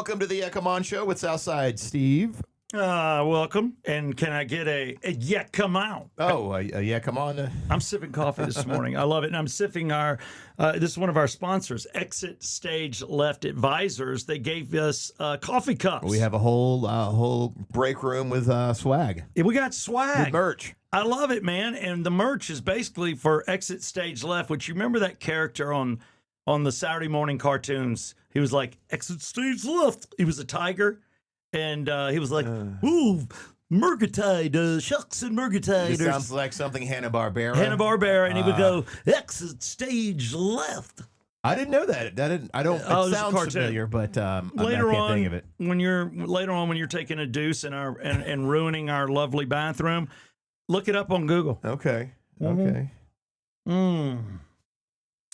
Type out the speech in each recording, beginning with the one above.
welcome to the Come On Show with Southside Steve. Welcome. And can I get yeah, come on? Oh, yeah, come on. I'm sipping coffee this morning. I love it. And I'm sipping this is one of our sponsors, Exit Stage Left Advisors. They gave us coffee cups. We have a whole break room with swag. Yeah, we got swag. With merch. I love it, man. And the merch is basically for Exit Stage Left, which you remember that character on the Saturday morning cartoons. He was like, Exit Stage Left. He was a tiger. And he was like, ooh, Murgatide, shucks and Murgatide. It sounds like something Hanna-Barbera. Hanna-Barbera, and he would go, Exit Stage Left. I didn't know that. It sounds familiar, but I can't think of it. When you're taking a deuce in and ruining our lovely bathroom, look it up on Google. Okay. Okay.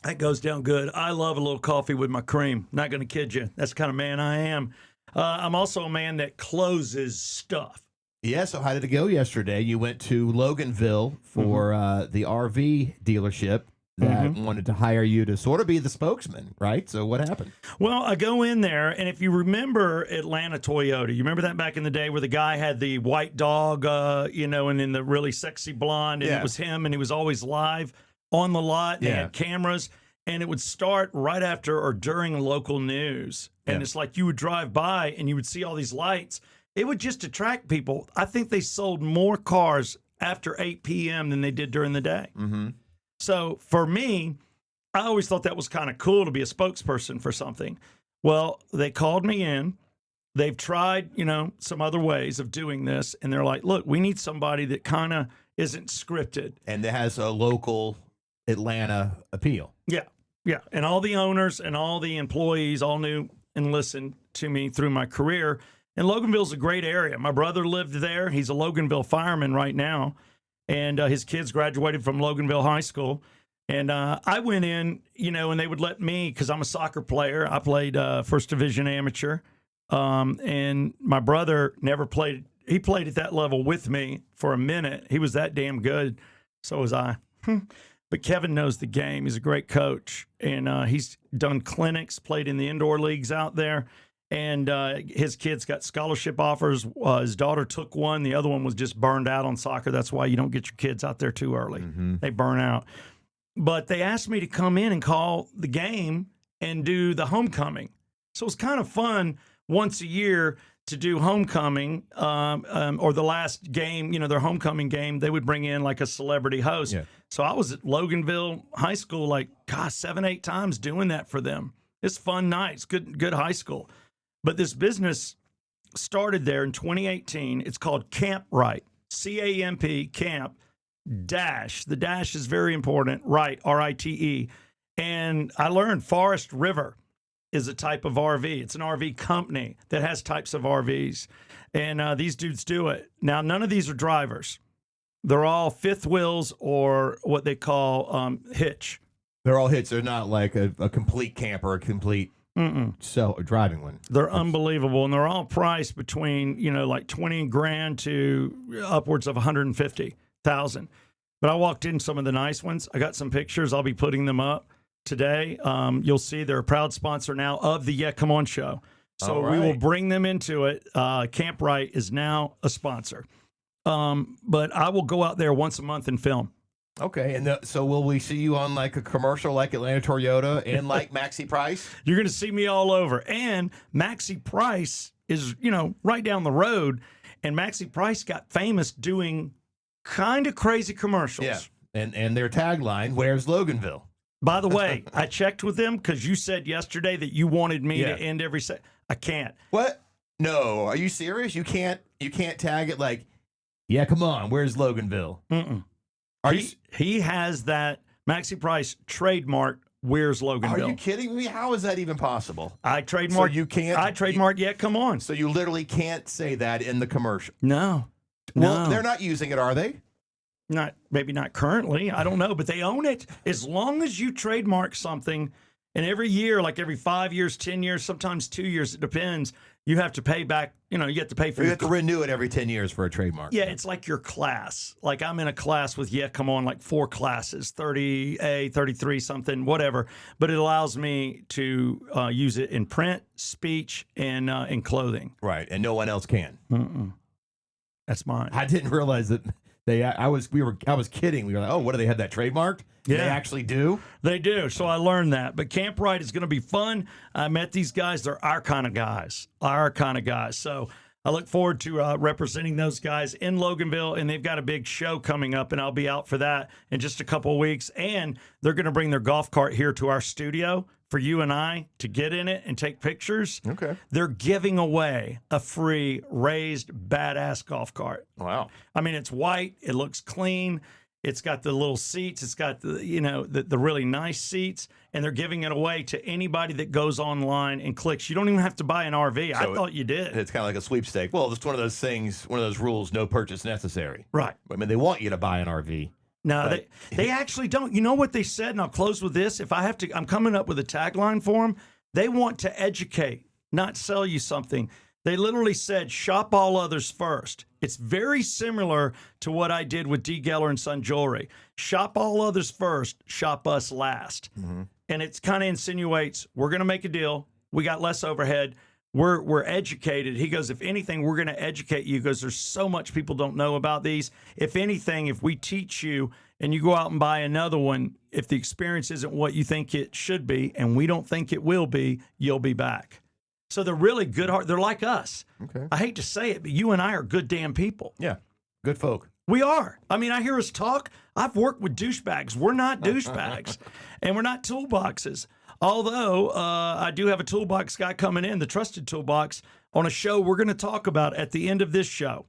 That goes down good. I love a little coffee with my cream. Not going to kid you. That's the kind of man I am. I'm also a man that closes stuff. Yeah, so how did it go yesterday? You went to Loganville for the RV dealership that wanted to hire you to sort of be the spokesman, right? So what happened? Well, I go in there, and if you remember Atlanta Toyota, you remember that back in the day where the guy had the white dog, and then the really sexy blonde, and it was him, and he was always live on the lot. They had cameras, and it would start right after or during local news. And it's like you would drive by and you would see all these lights. It would just attract people. I think they sold more cars after 8 p.m. than they did during the day. So for me, I always thought that was kind of cool to be a spokesperson for something. Well, they called me in. They've tried, some other ways of doing this. And they're like, look, we need somebody that kind of isn't scripted. And that has a local Atlanta appeal. Yeah. Yeah. And all the owners and all the employees all knew and listened to me through my career. And Loganville's a great area. My brother lived there. He's a Loganville fireman right now. And his kids graduated from Loganville High School. And I went in, and they would let me, because I'm a soccer player. I played First Division amateur. And my brother never played. He played at that level with me for a minute. He was that damn good. So was I. But Kevin knows the game. He's a great coach. And he's done clinics, played in the indoor leagues out there. And his kids got scholarship offers. His daughter took one. The other one was just burned out on soccer. That's why you don't get your kids out there too early. They burn out. But they asked me to come in and call the game and do the homecoming. So it's kind of fun once a year to do homecoming or the last game, their homecoming game. They would bring in like a celebrity host. Yeah. So I was at Loganville High School 7-8 times doing that for them. It's fun nights, good high school. But this business started there in 2018. It's called Camp Right, C-A-M-P, Camp, dash. The dash is very important, right, R-I-T-E. And I learned Forest River is a type of RV. It's an RV company that has types of RVs. And these dudes do it. Now, none of these are drivers. They're all fifth wheels or what they call hitch. They're all hitch. They're not like a complete camper, a complete driving one. They're unbelievable. And they're all priced between, like 20 grand to upwards of 150,000. But I walked in some of the nice ones. I got some pictures. I'll be putting them up today. You'll see they're a proud sponsor now of the Yeah Come On Show. So we will bring them into it. Camp Right is now a sponsor. But I will go out there once a month and film. Okay, and so will we see you on like a commercial like Atlanta Toyota and like Maxi Price? You're going to see me all over. And Maxi Price is, right down the road. And Maxi Price got famous doing kind of crazy commercials. Yeah, and their tagline, "Where's Loganville?" By the way, I checked with them because you said yesterday that you wanted me to end every set. I can't. What? No, are you serious? You can't tag it like, "Yeah, come on, where's Loganville?" He has that Maxi Price trademark. Where's Loganville? Are you kidding me? How is that even possible? I trademarked. So you can't. I trademarked. Yeah, come on. So you literally can't say that in the commercial. No. Well, they're not using it, are they? Maybe not currently. I don't know, but they own it. As long as you trademark something, and every year, like every 5 years, 10 years, sometimes 2 years, it depends. You have to pay back, you have to pay for You your have to renew it every 10 years for a trademark. Yeah, it's like your class. Like I'm in a class with come on, like 4 classes, 30A, 33 something, whatever. But it allows me to use it in print, speech, and in clothing. Right, and no one else can. That's mine. I didn't realize that I was kidding. We were like, oh, what do they have that trademarked? Yeah. They actually do? They do. So I learned that. But Camp Ride is going to be fun. I met these guys. They're our kind of guys. So I look forward to representing those guys in Loganville, and they've got a big show coming up, and I'll be out for that in just a couple of weeks. And they're going to bring their golf cart here to our studio for you and I to get in it and take pictures. Okay. They're giving away a free raised badass golf cart. Wow. I mean, it's white. It looks clean. It's got the little seats. It's got the really nice seats, and they're giving it away to anybody that goes online and clicks. You don't even have to buy an RV. I thought you did. It's kind of like a sweepstake. Well, it's one of those things, one of those rules, no purchase necessary. Right. I mean, they want you to buy an RV. No, they actually don't. You know what they said, and I'll close with this. If I have to, I'm coming up with a tagline for them. They want to educate, not sell you something. They literally said, shop all others first. It's very similar to what I did with D. Geller and Son Jewelry. Shop all others first, shop us last. Mm-hmm. And it kind of insinuates, we're going to make a deal. We got less overhead. We're educated. He goes, if anything, we're going to educate you because there's so much people don't know about these. If anything, if we teach you and you go out and buy another one, if the experience isn't what you think it should be, and we don't think it will be, you'll be back. So they're really good heart. They're like us. Okay. I hate to say it, but you and I are good damn people. Yeah. Good folk. We are. I mean, I hear us talk. I've worked with douchebags. We're not douchebags, and we're not toolboxes. Although I do have a toolbox guy coming in, the Trusted Toolbox, on a show we're going to talk about at the end of this show.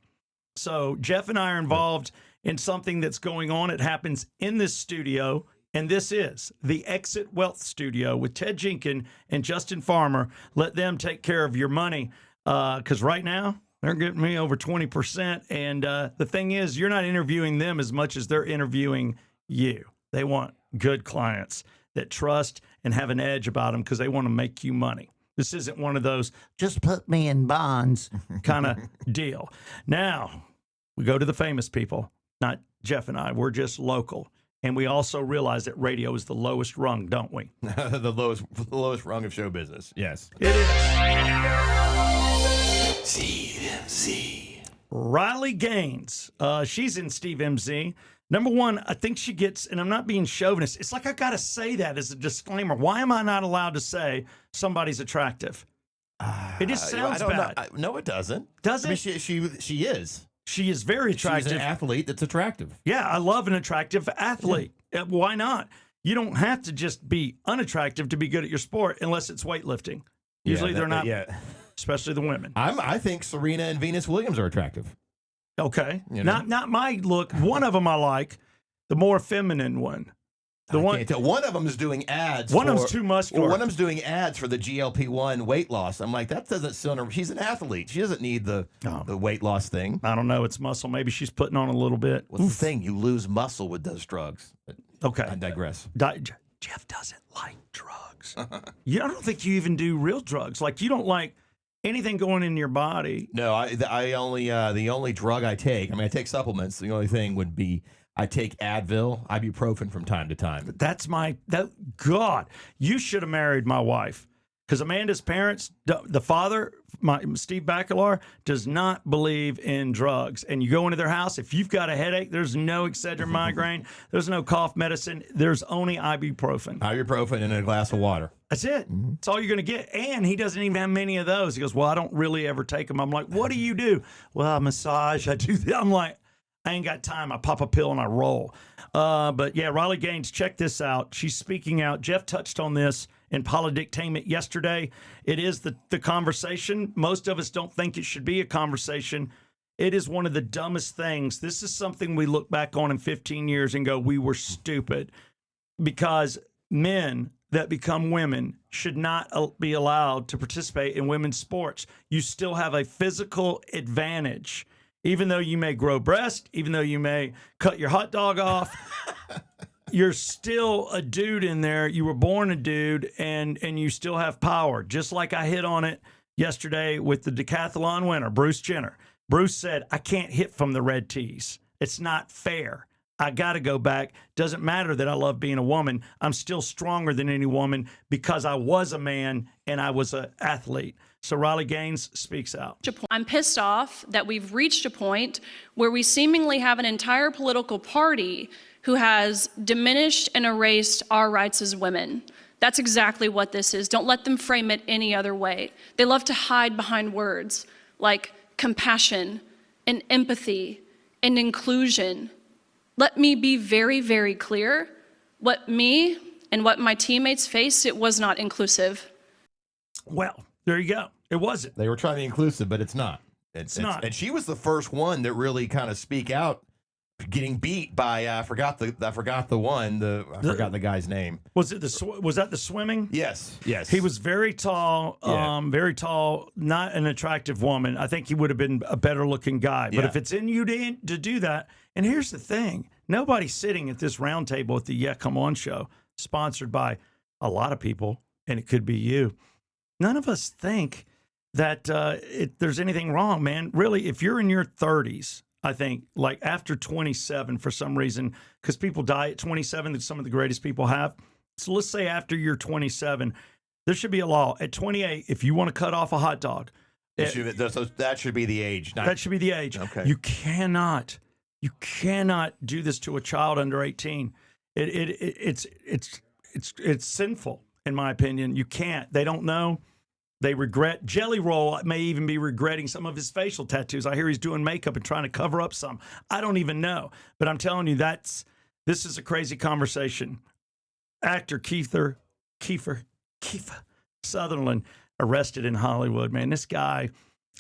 So Jeff and I are involved in something that's going on. It happens in this studio, and this is the Exit Wealth Studio with Ted Jenkin and Justin Farmer. Let them take care of your money because right now they're getting me over 20%. And the thing is, you're not interviewing them as much as they're interviewing you. They want good clients that trust and have an edge about them because they want to make you money. This isn't one of those, just put me in bonds kind of deal. Now, we go to the famous people, not Jeff and I. We're just local. And we also realize that radio is the lowest rung, don't we? the lowest rung of show business. Yes. It is. Steve MZ. Riley Gaines. She's in Steve MZ. Number one, I think she gets, and I'm not being chauvinist, it's like I got to say that as a disclaimer. Why am I not allowed to say somebody's attractive? It just sounds bad. No, it doesn't. Does it? I mean, she is. She is very attractive. She's an athlete that's attractive. Yeah, I love an attractive athlete. Yeah. Why not? You don't have to just be unattractive to be good at your sport unless it's weightlifting. Usually they're not, especially the women. I think Serena and Venus Williams are attractive. Okay. Not my look. One of them I like, the more feminine one. One of them is doing ads. One of them's too muscular. Well, one of them's doing ads for the GLP-1 weight loss. I'm like, that doesn't sound her. She's an athlete. She doesn't need the weight loss thing. I don't know. It's muscle. Maybe she's putting on a little bit. What's the thing? You lose muscle with those drugs. Okay. I digress. Jeff doesn't like drugs. I don't think you even do real drugs. Like you don't like anything going in your body. No, I only the only drug I take. I mean, I take supplements. The only thing would be I take Advil, ibuprofen from time to time. God, you should have married my wife because Amanda's parents, the father, Steve Bacalar, does not believe in drugs. And you go into their house, if you've got a headache, there's no Excedrin migraine, there's no cough medicine, there's only ibuprofen. Ibuprofen and a glass of water. That's it. Mm-hmm. That's all you're going to get. And he doesn't even have many of those. He goes, well, I don't really ever take them. I'm like, what do you do? Well, I massage. I do that. I'm like, I ain't got time. I pop a pill and I roll. But yeah, Riley Gaines, check this out. She's speaking out. Jeff touched on this in Polydictainment yesterday. It is the conversation. Most of us don't think it should be a conversation. It is one of the dumbest things. This is something we look back on in 15 years and go, we were stupid. Because men that become women should not be allowed to participate in women's sports. You still have a physical advantage. Even though you may grow breast, even though you may cut your hot dog off, you're still a dude in there. You were born a dude, and you still have power. Just like I hit on it yesterday with the decathlon winner, Bruce Jenner. Bruce said, I can't hit from the red tees. It's not fair. I got to go back. Doesn't matter that I love being a woman. I'm still stronger than any woman because I was a man and I was an athlete. So Riley Gaines speaks out. I'm pissed off that we've reached a point where we seemingly have an entire political party who has diminished and erased our rights as women. That's exactly what this is. Don't let them frame it any other way. They love to hide behind words like compassion and empathy and inclusion. Let me be very, very clear. What me and what my teammates faced, it was not inclusive. Well, there you go. It wasn't. They were trying to be inclusive, but it's not. It's not. And she was the first one that really kind of speak out, getting beat by I forgot the guy's name. Was that the swimming? Yes. He was very tall, very tall, not an attractive woman. I think he would have been a better looking guy. But if it's in you to do that, and here's the thing, nobody's sitting at this round table at the Yeah Come On show, sponsored by a lot of people, and it could be you. None of us think that there's anything wrong, man. Really, if you're in your 30s, I think, like after 27 for some reason, because people die at 27, that some of the greatest people have. So let's say after you're 27, there should be a law. At 28, if you want to cut off a hot dog, that should be the age. That should be the age. Okay. You cannot do this to a child under 18. It's sinful, in my opinion. You can't. They don't know. They regret. Jelly Roll may even be regretting some of his facial tattoos. I hear he's doing makeup and trying to cover up some. I don't even know. But I'm telling you, this is a crazy conversation. Actor Kiefer Sutherland arrested in Hollywood, man. This guy,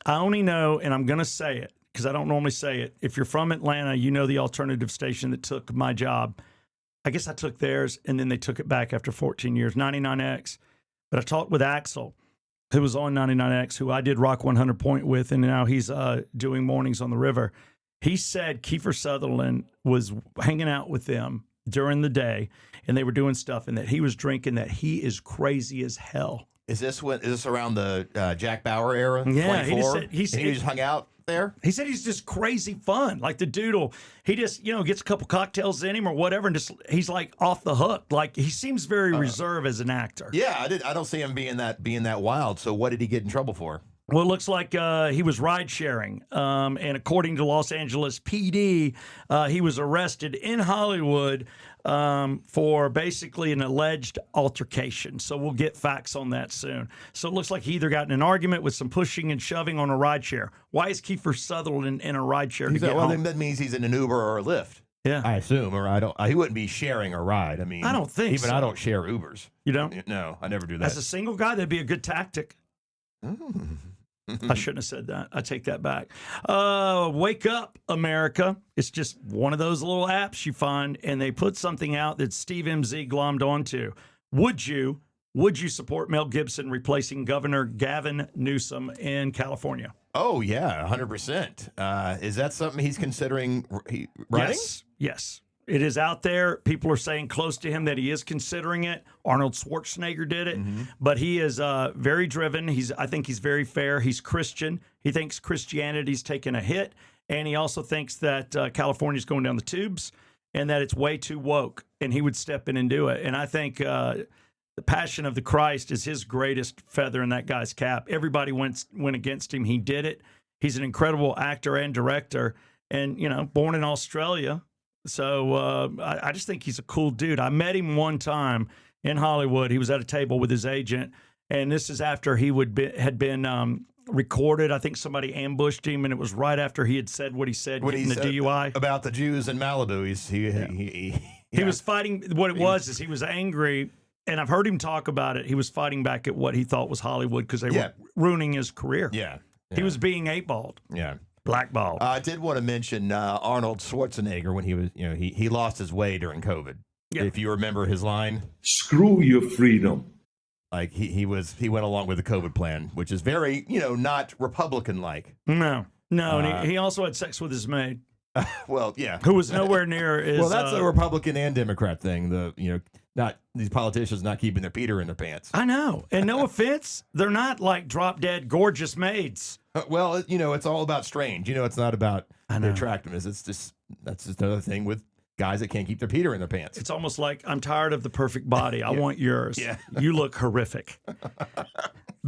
I only know, and I'm going to say it because I don't normally say it. If you're from Atlanta, you know the alternative station that took my job. I guess I took theirs, and then they took it back after 14 years, 99X. But I talked with Axel, who was on 99X, who I did Rock 100 Point with, and now he's doing Mornings on the River. He said Kiefer Sutherland was hanging out with them during the day, and they were doing stuff, and that he was drinking, that he is crazy as hell. Is this around the Jack Bauer era? Yeah, 24? he just hung out there. He said he's just crazy fun. Like the dude he just gets a couple cocktails in him or whatever, and he's like off the hook. Like he seems very reserved as an actor. Yeah, I don't see him being that wild. So what did he get in trouble for? Well, it looks like he was ride sharing, and according to Los Angeles PD, he was arrested in Hollywood for basically an alleged altercation. So we'll get facts on that soon. So it looks like he either got in an argument with some pushing and shoving on a ride share. Why is Kiefer Sutherland in a ride share? That means he's in an Uber or a Lyft. Yeah, I assume, or he wouldn't be sharing a ride. I mean, I don't think even so. I don't share Ubers. You don't? No, I never do that. As a single guy, that'd be a good tactic. I shouldn't have said that. I take that back. Wake Up, America. It's just one of those little apps you find, and they put something out that Steve MZ glommed onto. Would you support Mel Gibson replacing Governor Gavin Newsom in California? Oh, yeah, 100%. Is that something he's considering running? Yes. It is out there. People are saying close to him that he is considering it. Arnold Schwarzenegger did it, but he is very driven. I think he's very fair. He's Christian. He thinks Christianity's taken a hit, and he also thinks that California's going down the tubes and that it's way too woke, and he would step in and do it. And I think the Passion of the Christ is his greatest feather in that guy's cap. Everybody went against him. He did it. He's an incredible actor and director, and born in Australia. So I just think he's a cool dude. I met him one time in Hollywood. He was at a table with his agent, and this is after he had been recorded. I think somebody ambushed him, and it was right after he had said what he said in the DUI about the Jews in Malibu. He was fighting. What it was is he was angry, and I've heard him talk about it. He was fighting back at what he thought was Hollywood because they were ruining his career. Yeah, he was being eight-balled. Yeah. Blackball. I did want to mention Arnold Schwarzenegger when he was, he lost his way during COVID. Yeah. If you remember his line, "Screw your freedom." Like he went along with the COVID plan, which is very, not Republican like. No, and he also had sex with his maid. Well, yeah, who was nowhere near as. Well, that's a Republican and Democrat thing. these politicians not keeping their Peter in their pants. I know. And no offense, they're not like drop dead gorgeous maids. Well, it's all about strange. It's not about I their know. attractiveness. That's just another thing with guys that can't keep their Peter in their pants. It's almost like I'm tired of the perfect body. I want yours. Yeah. You look horrific.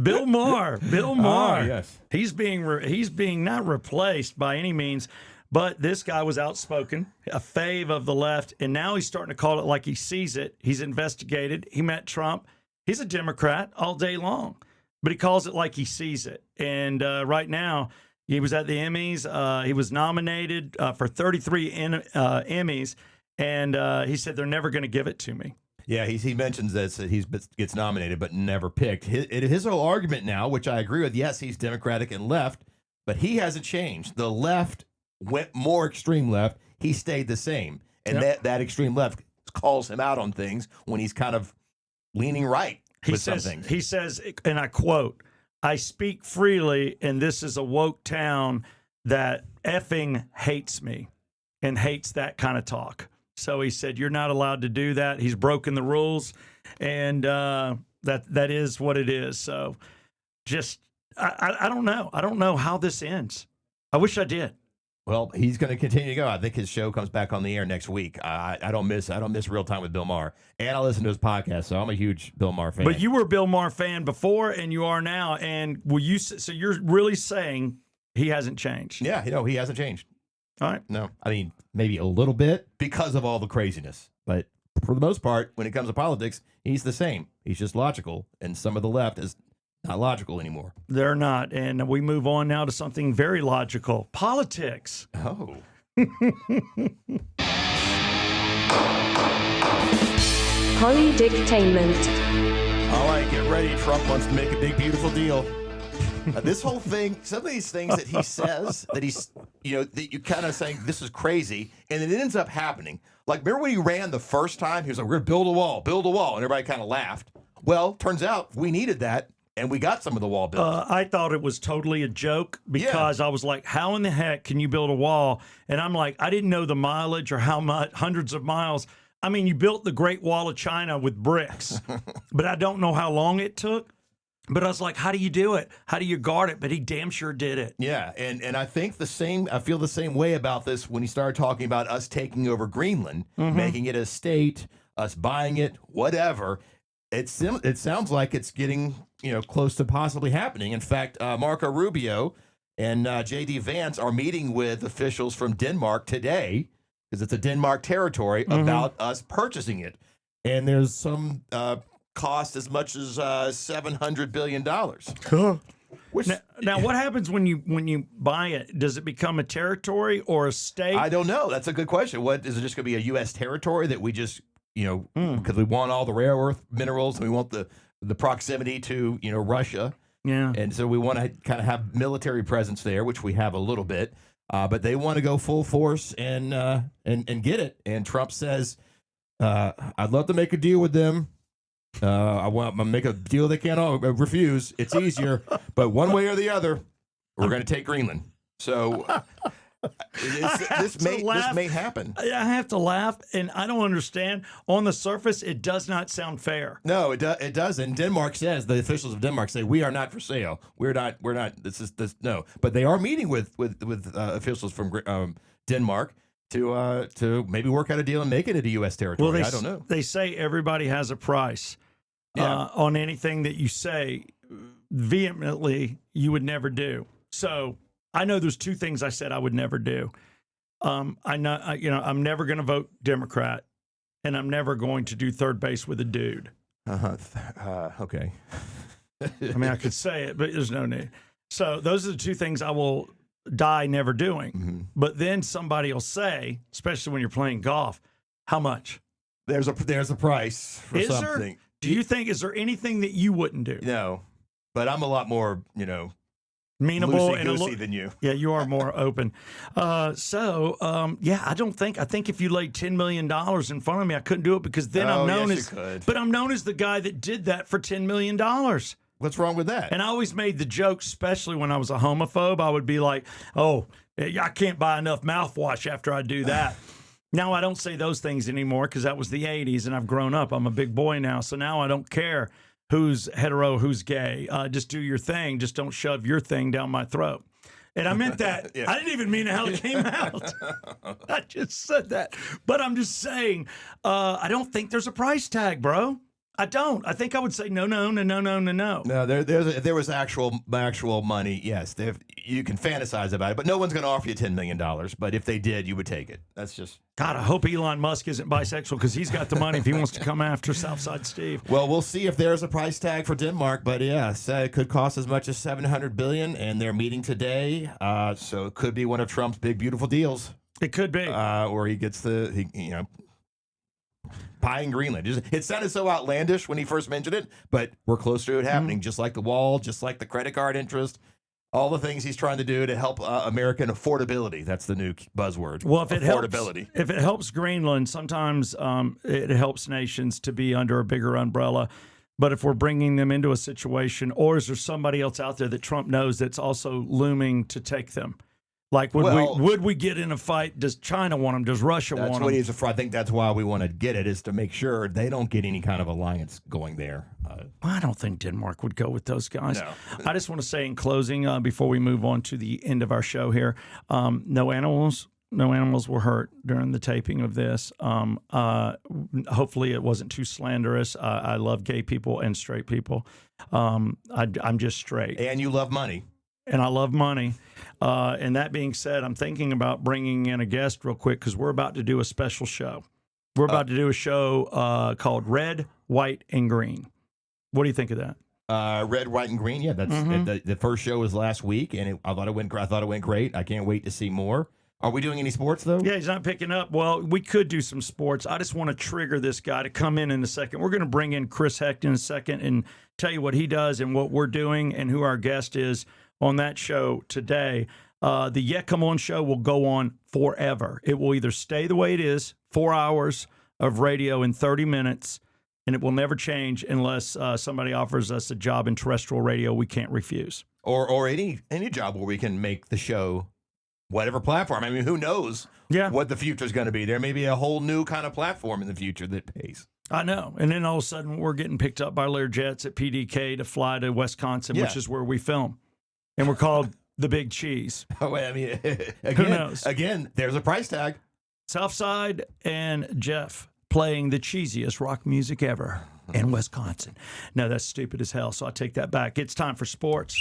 Bill Maher. Yes. He's being not replaced by any means, but this guy was outspoken, a fave of the left, and now he's starting to call it like he sees it. He's investigated. He met Trump. He's a Democrat all day long, but he calls it like he sees it. And right now, he was at the Emmys. He was nominated for 33 Emmys, and he said they're never going to give it to me. Yeah, he mentions this, that he gets nominated but never picked. His whole argument now, which I agree with, yes, he's Democratic and left, but he hasn't changed. The left went more extreme left. He stayed the same. And that extreme left calls him out on things when he's kind of leaning right with some things. He says, and I quote, "I speak freely, and this is a woke town that effing hates me and hates that kind of talk." So he said, "You're not allowed to do that." He's broken the rules, and that is what it is. So just, I don't know. I don't know how this ends. I wish I did. Well, he's going to continue to go. I think his show comes back on the air next week. I don't miss Real Time with Bill Maher, and I listen to his podcast, so I'm a huge Bill Maher fan. But you were a Bill Maher fan before, and you are now. And so you're really saying he hasn't changed? Yeah, he hasn't changed. All right. No, I mean, maybe a little bit because of all the craziness. But for the most part, when it comes to politics, he's the same. He's just logical. And some of the left is not logical anymore. They're not. And we move on now to something very logical. Politics. Oh. Polydictainment. All right, get ready. Trump wants to make a big, beautiful deal. This whole thing, some of these things that he says, that that you kind of saying, this is crazy, and it ends up happening. Like, remember when he ran the first time? He was like, we're going to build a wall, and everybody kind of laughed. Well, turns out we needed that, and we got some of the wall built. I thought it was totally a joke because I was like, how in the heck can you build a wall? And I'm like, I didn't know the mileage or how much, hundreds of miles. I mean, you built the Great Wall of China with bricks, but I don't know how long it took. But I was like, how do you do it? How do you guard it? But he damn sure did it. Yeah, and I think I feel the same way about this when he started talking about us taking over Greenland, making it a state, us buying it, whatever. It sounds like it's getting close to possibly happening. In fact, Marco Rubio and J.D. Vance are meeting with officials from Denmark today, because it's a Denmark territory, about us purchasing it. And there's some cost as much as $700 billion. Which, now, what happens when you buy it? Does it become a territory or a state? I don't know. That's a good question. What is it? Just going to be a U.S. territory that we just because we want all the rare earth minerals and we want the proximity to Russia. Yeah, and so we want to kind of have military presence there, which we have a little bit. But they want to go full force and get it. And Trump says, "I'd love to make a deal with them. I want to make a deal they can't refuse. It's easier, but one way or the other, we're going to take Greenland." So this may happen. I have to laugh, and I don't understand. On the surface, it does not sound fair. No, it does. And Denmark says, the officials of Denmark say, we are not for sale. We're not. No. But they are meeting with officials from Denmark to maybe work out a deal and make it into U.S. territory. Well, I don't know. They say everybody has a price on anything that you say vehemently you would never do. So I know there's two things I said I would never do. I'm never going to vote Democrat, and I'm never going to do third base with a dude. Okay. I mean, I could say it, but there's no need. So those are the two things I will die never doing. Mm-hmm. But then somebody will say, especially when you're playing golf, how much? There's a price for Is something. there? Do you think, is there anything that you wouldn't do? No, but I'm a lot more, Meanable and loosey-goosey than you. Yeah, you are more open. I think if you laid $10 million in front of me, I couldn't do it because then I'm known as the guy that did that for $10 million. What's wrong with that? And I always made the joke, especially when I was a homophobe, I would be like, oh, I can't buy enough mouthwash after I do that. Now, I don't say those things anymore because that was the 80s and I've grown up. I'm a big boy now. So now I don't care who's hetero, who's gay. Just do your thing. Just don't shove your thing down my throat. And I meant that. Yeah. I didn't even mean how it came out. I just said that. But I'm just saying, I don't think there's a price tag, bro. I don't. I think I would say no. No, there was actual money. Yes, you can fantasize about it, but no one's going to offer you $10 million. But if they did, you would take it. That's just. God, I hope Elon Musk isn't bisexual because he's got the money if he wants to come after Southside Steve. Well, we'll see if there's a price tag for Denmark, but yes, it could cost as much as $700 billion, and they're meeting today. So it could be one of Trump's big, beautiful deals. It could be. Or he gets buying Greenland. It sounded so outlandish when he first mentioned it, but we're close to it happening. Just like the wall, just like the credit card interest, all the things he's trying to do to help American affordability. That's the new buzzword. Well, if it affordability. If it helps Greenland, sometimes it helps nations to be under a bigger umbrella. But if we're bringing them into a situation, or is there somebody else out there that Trump knows that's also looming to take them? Like, would we get in a fight? Does China want them? Does Russia want them? That's what he's afraid. I think that's why we want to get it, is to make sure they don't get any kind of alliance going there. I don't think Denmark would go with those guys. No. I just want to say in closing, before we move on to the end of our show here, no animals were hurt during the taping of this. Hopefully it wasn't too slanderous. I love gay people and straight people. I'm just straight. And you love money. And I love money. And that being said, I'm thinking about bringing in a guest real quick because we're about to do a special show. We're about to do a show called Red, White, and Green. What do you think of that? Red, White, and Green. Yeah, that's the first show was last week, and I thought it went great. I can't wait to see more. Are we doing any sports though? Yeah, he's not picking up. Well, we could do some sports. I just want to trigger this guy to come in a second. We're going to bring in Chris Hecht in a second and tell you what he does and what we're doing and who our guest is on that show today. The Yet Come On show will go on forever. It will either stay the way it is, 4 hours of radio in 30 minutes, and it will never change unless somebody offers us a job in terrestrial radio we can't refuse. Or any job where we can make the show whatever platform. I mean, who knows what the future is going to be. There may be a whole new kind of platform in the future that pays. I know. And then all of a sudden, we're getting picked up by Learjets at PDK to fly to Wisconsin, which is where we film. And we're called the Big Cheese. Oh, I mean, who knows? Again, there's a price tag. Southside and Jeff playing the cheesiest rock music ever in Wisconsin. No, that's stupid as hell, so I take that back. It's time for sports.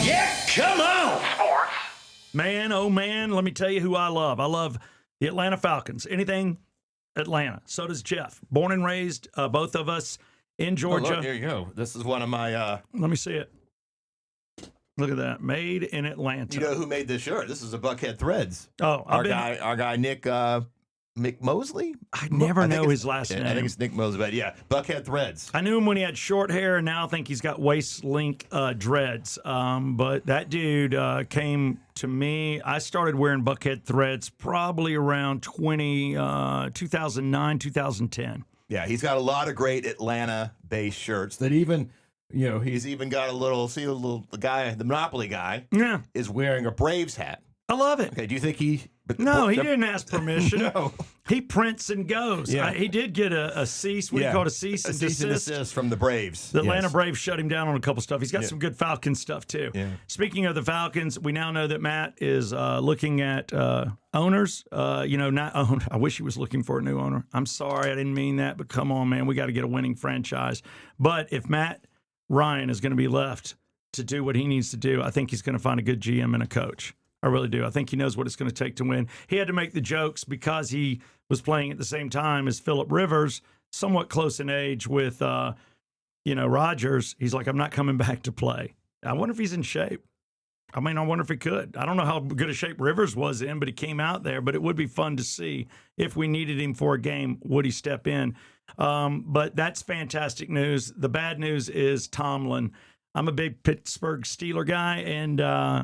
Yeah, come on! Sports. Man, oh man, let me tell you who I love. I love the Atlanta Falcons. Anything Atlanta. So does Jeff. Born and raised, both of us in Georgia. Oh, look, here you go. This is one of my... Let me see it. Look at that. Made in Atlanta. You know who made this shirt? This is a Buckhead Threads. Oh, our guy Nick McMosley? I never know his last name. I think it's Nick Mosley, but yeah, Buckhead Threads. I knew him when he had short hair, and now I think he's got waist length dreads. But that dude came to me. I started wearing Buckhead Threads probably around 2009, 2010. Yeah, he's got a lot of great Atlanta-based shirts that even... You know, he's even got the guy, the Monopoly guy, is wearing a Braves hat. I love it. Okay, do you think he... No, he didn't ask permission. No. He prints and goes. Yeah. He did get a cease. What do you call it? A cease and desist? Cease and desist from the Braves. The Atlanta Braves shut him down on a couple stuff. He's got some good Falcons stuff, too. Yeah. Speaking of the Falcons, we now know that Matt is looking at owners. Not own. I wish he was looking for a new owner. I'm sorry. I didn't mean that. But come on, man. We got to get a winning franchise. But if Matt Ryan is going to be left to do what he needs to do, I think he's going to find a good GM and a coach. I really do. I think he knows what it's going to take to win. He had to make the jokes because he was playing at the same time as Phillip Rivers, somewhat close in age with, Rodgers. He's like, I'm not coming back to play. I wonder if he's in shape. I mean, I wonder if he could. I don't know how good a shape Rivers was in, but he came out there. But it would be fun to see if we needed him for a game, would he step in? But that's fantastic news. The bad news is Tomlin. I'm a big Pittsburgh Steeler guy, and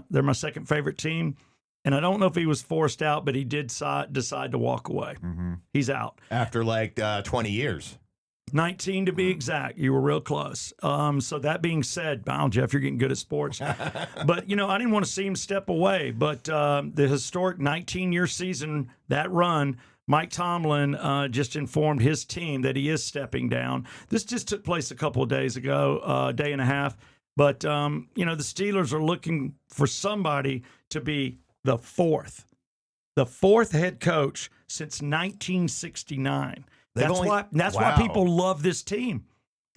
they're my second favorite team. And I don't know if he was forced out, but he did decide to walk away. Mm-hmm. He's out. After 20 years. 19 to be exact. You were real close. So that being said, wow, Jeff, you're getting good at sports. But, I didn't want to see him step away. But the historic 19-year season, that run, Mike Tomlin just informed his team that he is stepping down. This just took place a couple of days ago, day and a half. But, the Steelers are looking for somebody to be the fourth head coach since 1969. That's why people love this team.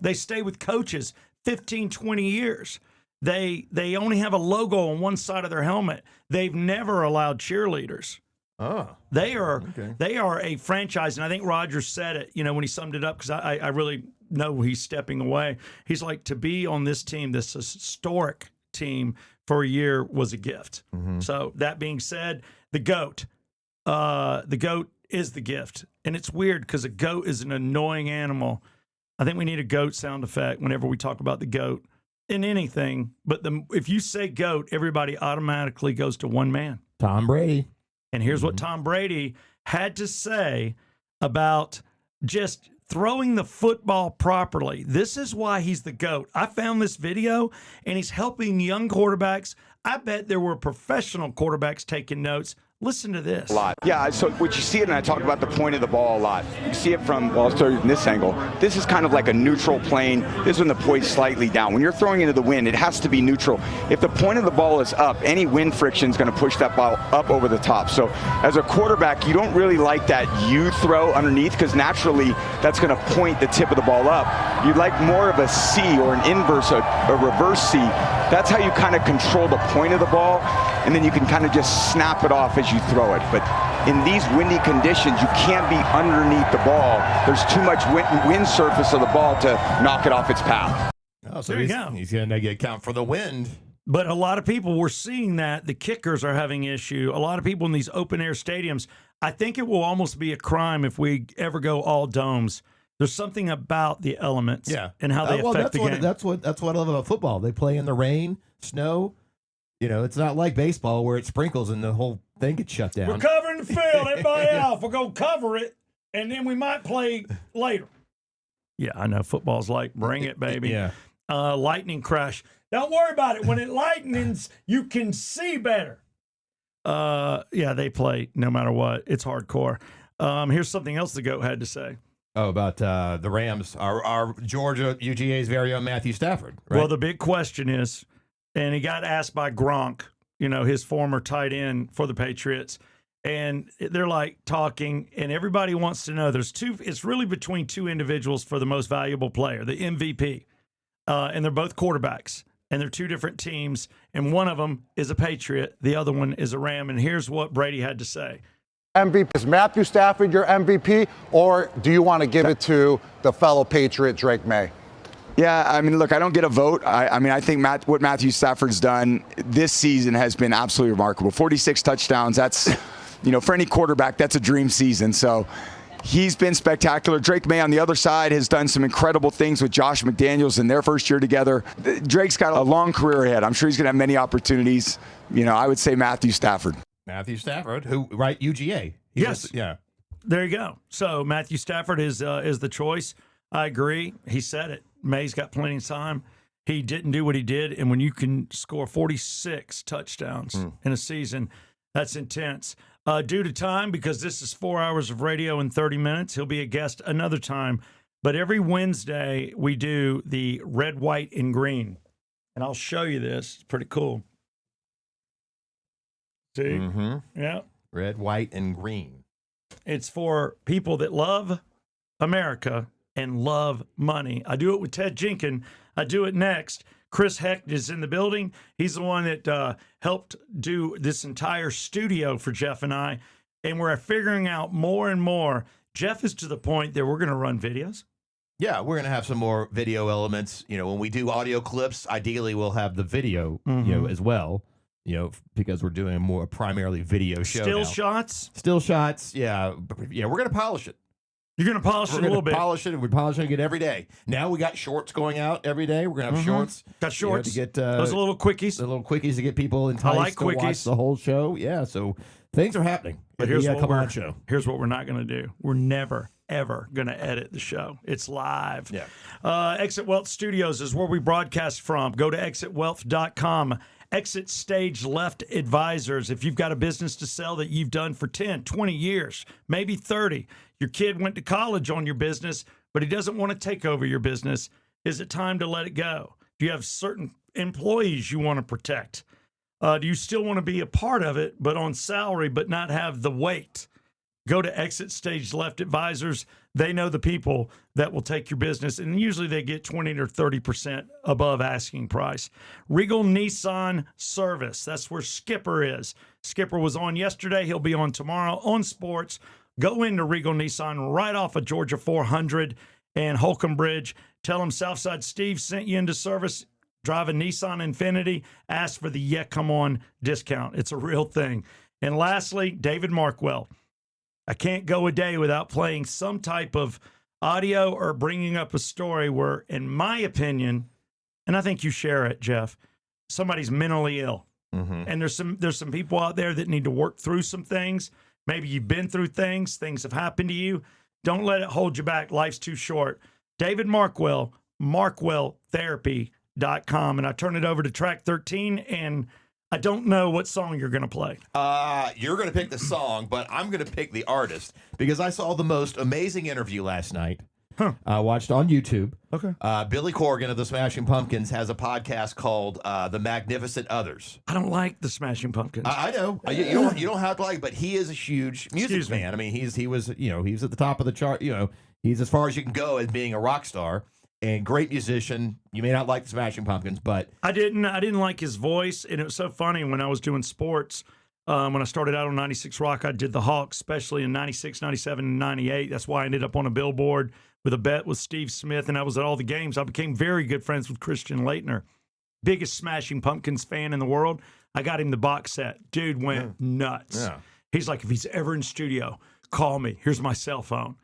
They stay with coaches 15, 20 years. They only have a logo on one side of their helmet. They've never allowed cheerleaders. Oh, They are a franchise, and I think Rodgers said it, when he summed it up, because I really know he's stepping away. He's like, to be on this team, this historic team for a year was a gift. Mm-hmm. So that being said, the GOAT is the gift. And it's weird because a goat is an annoying animal. I think we need a goat sound effect whenever we talk about the GOAT in anything. But if you say GOAT, everybody automatically goes to one man. Tom Brady. And here's what Tom Brady had to say about just throwing the football properly. This is why he's the GOAT. I found this video, and he's helping young quarterbacks. I bet there were professional quarterbacks taking notes. Listen to this. A lot. Yeah, so what you see it, and I talk about the point of the ball a lot. You see it from, well, I'll start in this angle. This is kind of like a neutral plane. This is when the poise slightly down. When you're throwing into the wind, it has to be neutral. If the point of the ball is up, any wind friction is going to push that ball up over the top. So as a quarterback, you don't really like that U throw underneath, because naturally that's going to point the tip of the ball up. You'd like more of a C or an inverse, a reverse C. That's how you kind of control the point of the ball, and then you can kind of just snap it off as you throw it. But in these windy conditions, you can't be underneath the ball. There's too much wind surface of the ball to knock it off its path. Oh, so There you he's go. He's going to account for the wind. But a lot of people were seeing that. The kickers are having issue. A lot of people in these open-air stadiums. I think it will almost be a crime if we ever go all domes. There's something about the elements and how they affect the game. That's what I love about football. They play in the rain, snow. It's not like baseball where it sprinkles and the whole thing gets shut down. We're covering the field. Everybody else, we're going to cover it, and then we might play later. Yeah, I know. Football's like, bring it, baby. Yeah. Lightning crash. Don't worry about it. When it lightnings, you can see better. Yeah, they play no matter what. It's hardcore. Here's something else the GOAT had to say. Oh, about the Rams, our Georgia UGA's very own Matthew Stafford. Right? Well, the big question is, and he got asked by Gronk, his former tight end for the Patriots, and they're like talking, and everybody wants to know. It's really between two individuals for the most valuable player, the MVP, and they're both quarterbacks, and they're two different teams, and one of them is a Patriot, the other one is a Ram, and here's what Brady had to say. MVP. Is Matthew Stafford your MVP, or do you want to give it to the fellow Patriot, Drake May? Yeah, I mean, look, I don't get a vote. I think what Matthew Stafford's done this season has been absolutely remarkable. 46 touchdowns. That's, for any quarterback, that's a dream season. So he's been spectacular. Drake May on the other side has done some incredible things with Josh McDaniels in their first year together. Drake's got a long career ahead. I'm sure he's going to have many opportunities. I would say Matthew Stafford. Matthew Stafford, UGA. Yes. Yeah. There you go. So Matthew Stafford is the choice. I agree. He said it. May's got plenty of time. He didn't do what he did, and when you can score 46 touchdowns in a season, that's intense. Due to time, because this is 4 hours of radio in 30 minutes, he'll be a guest another time. But every Wednesday, we do the red, white, and green. And I'll show you this. It's pretty cool. See? Mm-hmm. Yeah. Red, white, and green. It's for people that love America and love money. I do it with Ted Jenkins. I do it next. Chris Hecht is in the building. He's the one that helped do this entire studio for Jeff and I. And we're figuring out more and more. Jeff is to the point that we're going to run videos. Yeah, we're going to have some more video elements. When we do audio clips, ideally we'll have the video, as well. Because we're doing a more primarily video show Still now. shots. Still shots. Yeah. We're going to polish it. You're going to polish it a little bit. Polish it. We're polishing it every day. Now we got shorts going out every day. We're going to have shorts. Got shorts. To get those little quickies. The little quickies to get people enticed I like to watch quickies. the whole show. Yeah. So things are happening. But here's what come on show. Here's what we're not going to do. We're never, ever going to edit the show. It's live. Yeah. Exit Wealth Studios is where we broadcast from. Go to exitwealth.com. Exit Stage Left Advisors. If you've got a business to sell that you've done for 10, 20 years, maybe 30, your kid went to college on your business, but he doesn't want to take over your business, is it time to let it go? Do you have certain employees you want to protect? Do you still want to be a part of it, but on salary, but not have the weight? Go to Exit Stage Left Advisors. They know the people that will take your business, and usually they get 20 or 30% above asking price. Regal Nissan Service. That's where Skipper is. Skipper was on yesterday. He'll be on tomorrow on sports. Go into Regal Nissan right off of Georgia 400 and Holcomb Bridge. Tell them Southside Steve sent you into service. Drive a Nissan Infiniti. Ask for the Yeah Come On discount. It's a real thing. And lastly, David Markwell. I can't go a day without playing some type of audio or bringing up a story where, in my opinion, and I think you share it, Jeff, somebody's mentally ill. Mm-hmm. And there's some people out there that need to work through some things. Maybe you've been through things have happened to you. Don't let it hold you back. Life's too short. David Markwell, markwelltherapy.com. And I turn it over to track 13, and I don't know what song you're going to play. You're going to pick the song, but I'm going to pick the artist because I saw the most amazing interview last night. I watched on YouTube. Okay. Billy Corgan of the Smashing Pumpkins has a podcast called The Magnificent Others. I don't like the Smashing Pumpkins. I know you don't have to like, but he is a huge music fan. I mean, he was at the top of the chart. He's as far as you can go as being a rock star and great musician. You may not like the Smashing Pumpkins, but I didn't like his voice, and it was so funny when I was doing sports. When I started out on 96 Rock, I did the Hawks, especially in 96, 97, and 98. That's why I ended up on a billboard with a bet with Steve Smith, and I was at all the games. I became very good friends with Christian Laettner, biggest Smashing Pumpkins fan in the world. I got him the box set. Dude went nuts. Yeah. He's like, if he's ever in studio, call me. Here's my cell phone.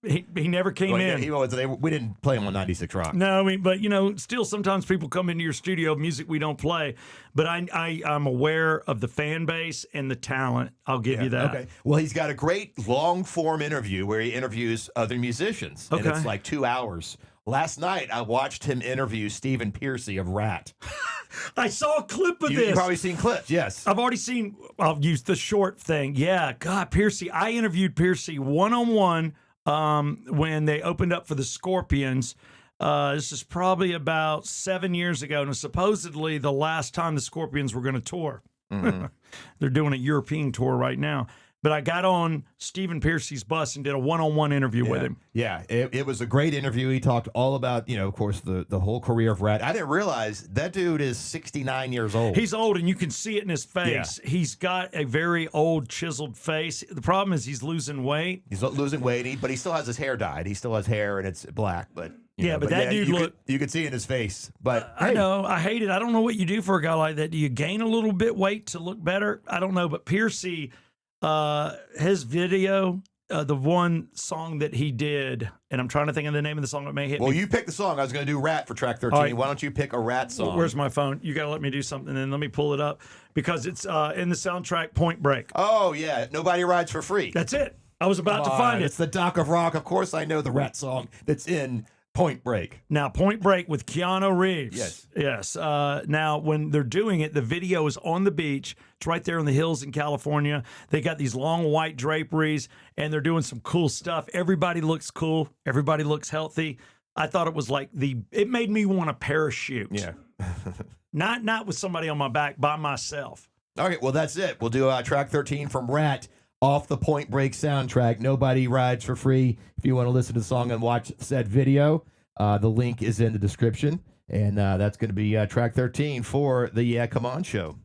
He never came in. We didn't play him on 96 Rock. No, I mean, but still sometimes people come into your studio, music we don't play. But I'm aware of the fan base and the talent. I'll give you that. Okay. Well, he's got a great long form interview where he interviews other musicians. Okay. And it's like 2 hours. Last night, I watched him interview Stephen Pearcy of Rat. I saw a clip of this. You've probably seen clips, yes. I've already seen. I'll use the short thing. Yeah, God, Pearcy. I interviewed Pearcy one-on-one. When they opened up for the Scorpions. This is probably about 7 years ago, and it was supposedly the last time the Scorpions were going to tour. Mm-hmm. They're doing a European tour right now. But I got on Stephen Pearcy's bus and did a one-on-one interview with him. Yeah, it was a great interview. He talked all about, of course, the whole career of Rat. I didn't realize that dude is 69 years old. He's old, and you can see it in his face. Yeah. He's got a very old, chiseled face. The problem is he's losing weight. He's losing weight, but he still has his hair dyed. He still has hair, and it's black. But that dude you could see it in his face. But I know. I hate it. I don't know what you do for a guy like that. Do you gain a little bit weight to look better? I don't know. But Pearcy... his video, the one song that he did, and I'm trying to think of the name of the song that may hit me. Well, you picked the song. I was going to do Rat for track 13. Right. Why don't you pick a Rat song? Where's my phone? You got to let me do something, and let me pull it up because it's in the soundtrack Point Break. Oh, yeah. Nobody Rides for Free. That's it. I was about to find it. It's the Dock of Rock. Of course, I know the Rat song that's in Point Break. Now, Point Break with Keanu Reeves. Yes. Yes. Now, when they're doing it, the video is on the beach. It's right there in the hills in California. They got these long white draperies, and they're doing some cool stuff. Everybody looks cool. Everybody looks healthy. I thought it was like it made me want to parachute. Yeah. Not with somebody on my back, by myself. All right, well, that's it. We'll do track 13 from Rat off the Point Break soundtrack. Nobody Rides for Free. If you want to listen to the song and watch said video, the link is in the description. And that's going to be track 13 for the Yeah Come On show.